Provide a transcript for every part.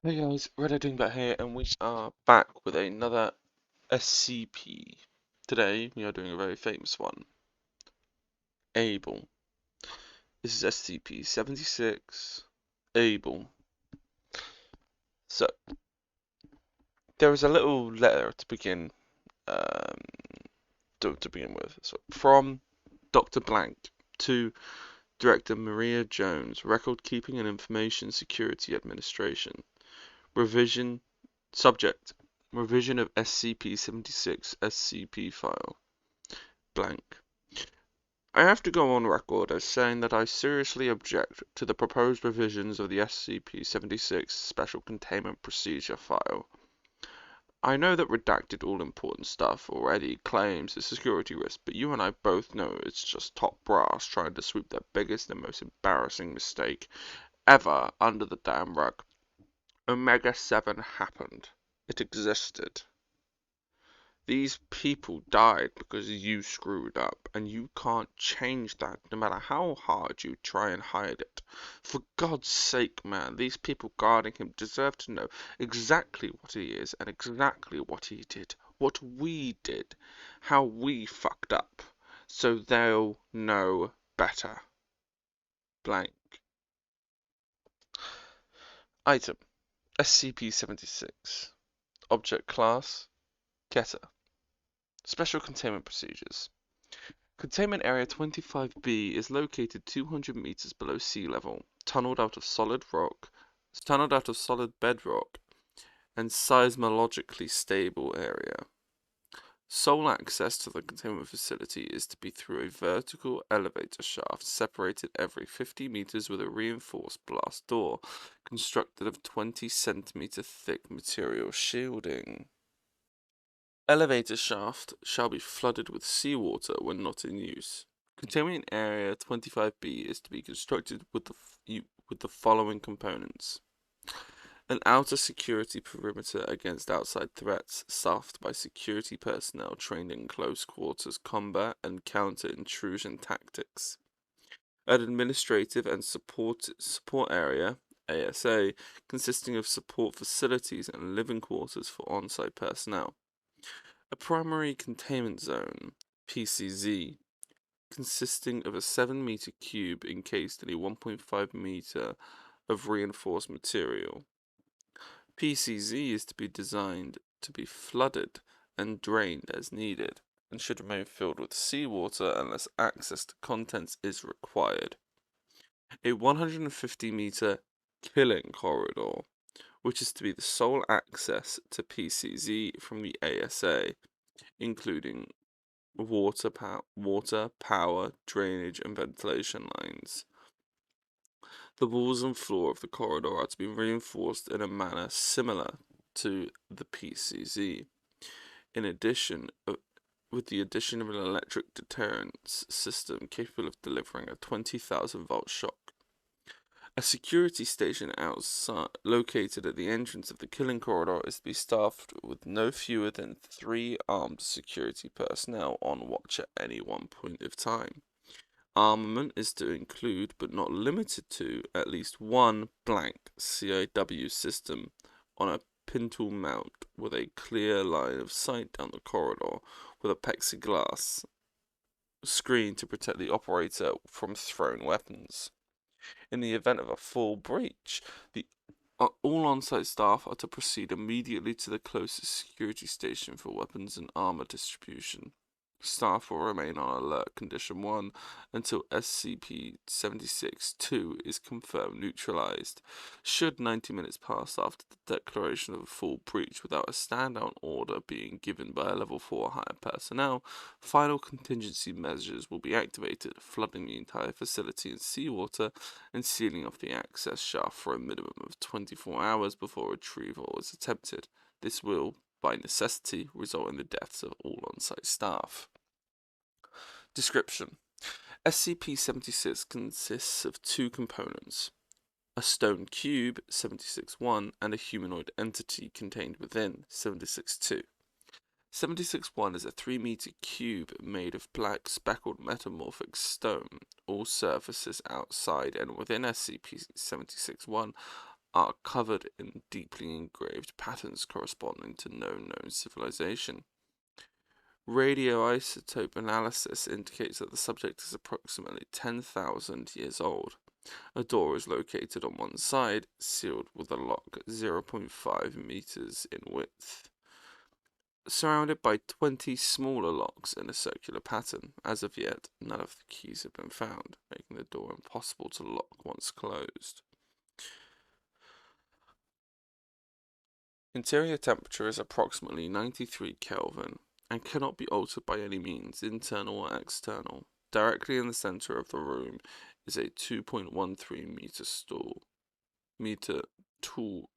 Hey guys, Reddit back here, and we are back with another SCP. Today we are doing a very famous one, Able. This is SCP-76, Able. So, there is a little letter to begin, um, to begin with. So, from Dr. Blank to Director Maria Jones, Record Keeping and Information Security Administration. Revision Subject: Revision of SCP-76 SCP file. Blank. I have to go on record as saying that I seriously object to the proposed revisions of the SCP-76 Special Containment Procedure file. I know that redacted all-important stuff already claims a security risk, but you and I both know it's just top brass trying to sweep the biggest and most embarrassing mistake ever under the damn rug. Omega-7 happened. It existed. These people died because you screwed up, and you can't change that no matter how hard you try and hide it. For God's sake, man, these people guarding him deserve to know exactly what he is and exactly what he did, what we did, how we fucked up, so they'll know better. Blank. Item: SCP-76. Object Class: Keter. Special Containment Procedures. Containment Area 25B is located 200 meters below sea level, tunneled out of solid bedrock, and seismologically stable area. Sole access to the containment facility is to be through a vertical elevator shaft separated every 50 meters with a reinforced blast door constructed of 20-centimeter thick material shielding. Elevator shaft shall be flooded with seawater when not in use. Containment Area 25B is to be constructed with the following components: an outer security perimeter against outside threats, staffed by security personnel trained in close quarters combat and counter-intrusion tactics. An administrative and support area, ASA, consisting of support facilities and living quarters for on-site personnel. A primary containment zone, PCZ, consisting of a 7-meter cube encased in a 1.5 meter of reinforced material. PCZ is to be designed to be flooded and drained as needed, and should remain filled with seawater unless access to contents is required. A 150-meter killing corridor, which is to be the sole access to PCZ from the ASA, including water, power, drainage, and ventilation lines. The walls and floor of the corridor are to be reinforced in a manner similar to the PCZ. In addition, with the addition of an electric deterrence system capable of delivering a 20,000-volt shock. A security station outside, located at the entrance of the killing corridor, is to be staffed with no fewer than 3 armed security personnel on watch at any one point of time. Armament is to include, but not limited to, at least one blank CIW system on a pintle mount with a clear line of sight down the corridor, with a plexiglass screen to protect the operator from thrown weapons. In the event of a full breach, all on-site staff are to proceed immediately to the closest security station for weapons and armor distribution. Staff will remain on alert condition 1 until SCP-76-2 is confirmed neutralized. Should 90 minutes pass after the declaration of a full breach without a stand-down order being given by a level 4 higher personnel, final contingency measures will be activated, flooding the entire facility in seawater and sealing off the access shaft for a minimum of 24 hours before retrieval is attempted. This will, by necessity, result in the deaths of all on-site staff. Description: SCP-76 consists of 2 components: a stone cube, 76-1, and a humanoid entity contained within, 76-2. 76-1 is a 3-meter cube made of black speckled metamorphic stone. All surfaces outside and within SCP-76-1 are covered in deeply engraved patterns corresponding to no known civilization. Radioisotope analysis indicates that the subject is approximately 10,000 years old. A door is located on one side, sealed with a lock 0.5 meters in width, surrounded by 20 smaller locks in a circular pattern. As of yet, none of the keys have been found, making the door impossible to lock once closed. Interior temperature is approximately 93 Kelvin and cannot be altered by any means, internal or external. Directly in the center of the room is a 2.13 meter tall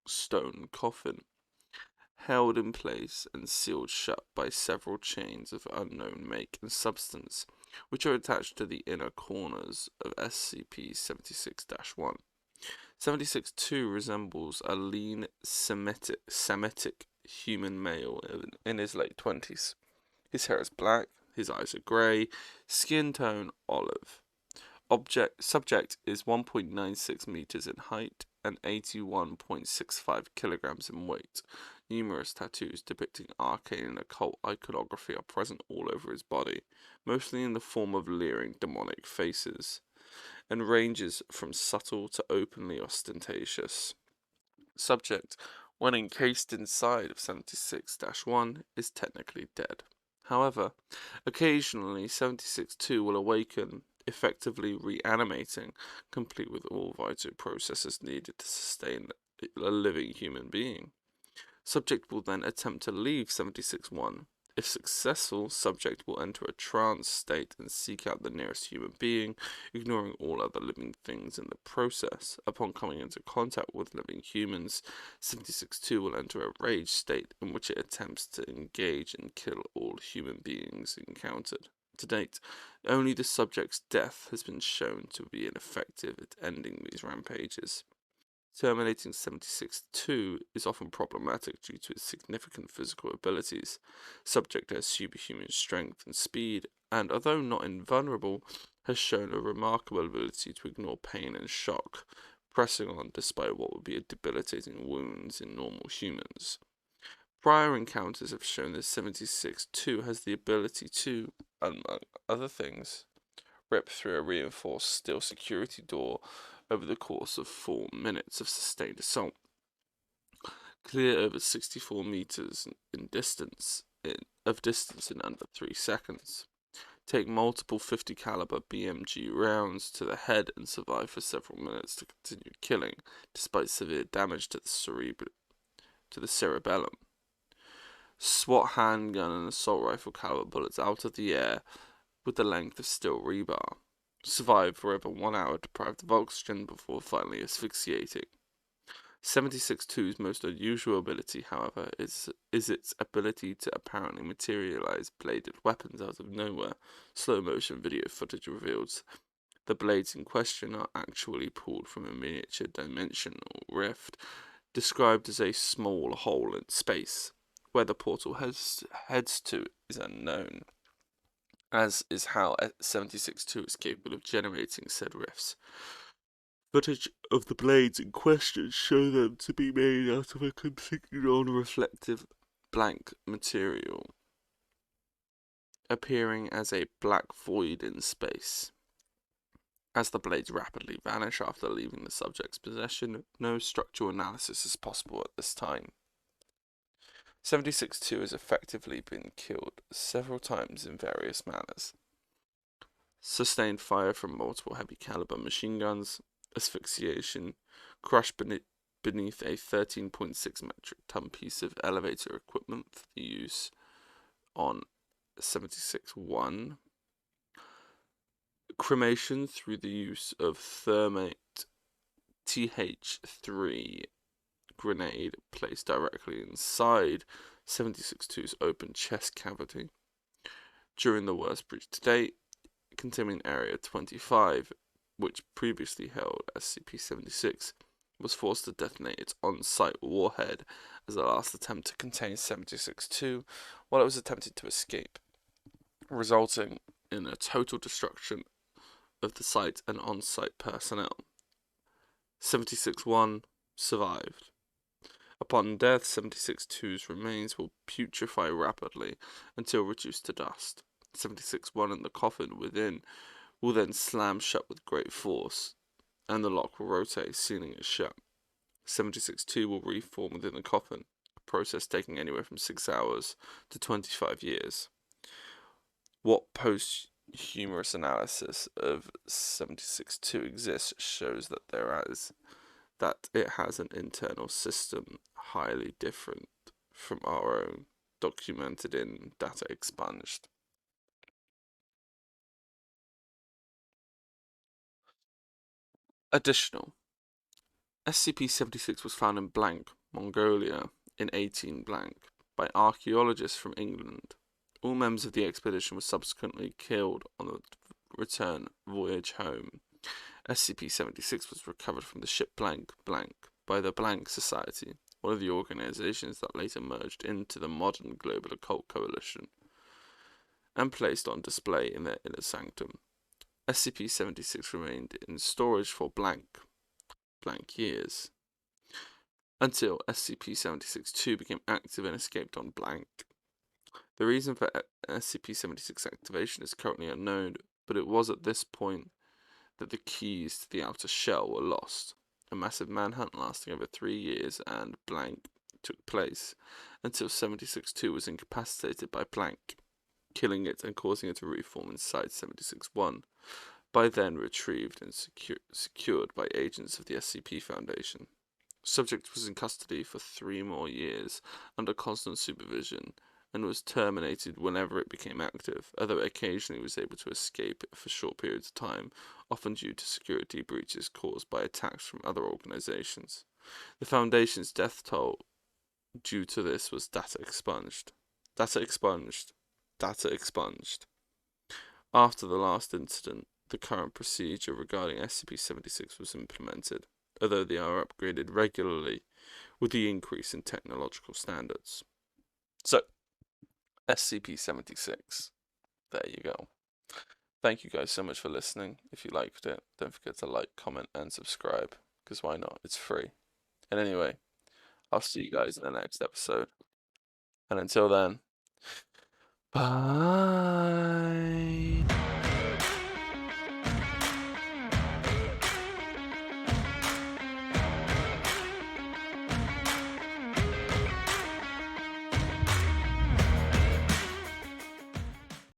stone coffin, held in place and sealed shut by several chains of unknown make and substance, which are attached to the inner corners of SCP-76-1. 76-2 resembles a lean Semitic human male in his late 20s. His hair is black, his eyes are grey, skin tone olive. Subject is 1.96 meters in height and 81.65 kilograms in weight. Numerous tattoos depicting arcane and occult iconography are present all over his body, mostly in the form of leering demonic faces, and ranges from subtle to openly ostentatious. Subject, when encased inside of 76-1, is technically dead. However, occasionally 76-2 will awaken, effectively reanimating, complete with all vital processes needed to sustain a living human being. Subject will then attempt to leave 76-1. If successful, subject will enter a trance state and seek out the nearest human being, ignoring all other living things in the process. Upon coming into contact with living humans, 76-2 will enter a rage state in which it attempts to engage and kill all human beings encountered. To date, only the subject's death has been shown to be ineffective at ending these rampages. Terminating 76-2 is often problematic due to its significant physical abilities. Subject has superhuman strength and speed, and although not invulnerable, has shown a remarkable ability to ignore pain and shock, pressing on despite what would be debilitating wounds in normal humans. Prior encounters have shown that 76-2 has the ability to, among other things, rip through a reinforced steel security door over the course of 4 minutes of sustained assault, clear over 64 meters in distance in under 3 seconds, take multiple 50 caliber BMG rounds to the head and survive for several minutes to continue killing, despite severe damage to the cerebellum. Swat handgun and assault rifle caliber bullets out of the air with the length of steel rebar. Survive for over 1 hour deprived of oxygen before finally asphyxiating. 76-2's most unusual ability, however, is its ability to apparently materialize bladed weapons out of nowhere. Slow motion video footage reveals the blades in question are actually pulled from a miniature dimensional rift, described as a small hole in space. Where the portal heads to is unknown, as is how 76-2 is capable of generating said rifts. Footage of the blades in question show them to be made out of a completely non-reflective blank material, appearing as a black void in space. As the blades rapidly vanish after leaving the subject's possession, no structural analysis is possible at this time. 76-2 has effectively been killed several times in various manners. Sustained fire from multiple heavy caliber machine guns, asphyxiation, crushed beneath a 13.6 metric ton piece of elevator equipment for the use on 76-1, cremation through the use of thermate TH3 grenade placed directly inside 76-2's open chest cavity. During the worst breach to date, Containment Area 25, which previously held SCP-76, was forced to detonate its on-site warhead as a last attempt to contain 76-2 while it was attempting to escape, resulting in a total destruction of the site and on-site personnel. 76-1 survived. Upon death, 76-2's remains will putrefy rapidly until reduced to dust. 76-1 in the coffin within will then slam shut with great force, and the lock will rotate, sealing it shut. 76-2 will reform within the coffin, a process taking anywhere from 6 hours to 25 years. What posthumous analysis of 76-2 exists shows that it has an internal system highly different from our own, documented in data expunged. Additional, SCP-76 was found in blank, Mongolia, in 18 blank, by archaeologists from England. All members of the expedition were subsequently killed on the return voyage home. SCP-76 was recovered from the ship blank by the Blank Society, one of the organizations that later merged into the modern Global Occult Coalition, and placed on display in their inner sanctum. SCP-76 remained in storage for blank years, until SCP-76-2 became active and escaped on blank. The reason for SCP-76 activation is currently unknown, but it was at this point that the keys to the outer shell were lost. A massive manhunt lasting over 3 years and blank took place until 76-2 was incapacitated by blank, killing it and causing it to reform inside 76-1, by then retrieved and secured by agents of the SCP Foundation. Subject was in custody for 3 more years under constant supervision and was terminated whenever it became active, although occasionally was able to escape for short periods of time, often due to security breaches caused by attacks from other organizations. The Foundation's death toll due to this was data expunged. After the last incident, the current procedure regarding SCP-76 was implemented, although they are upgraded regularly with the increase in technological standards. So, SCP-76. There you go. Thank you guys so much for listening. If you liked it, don't forget to like, comment, and subscribe, because why not? It's free. And anyway, I'll see you guys in the next episode. And until then, bye.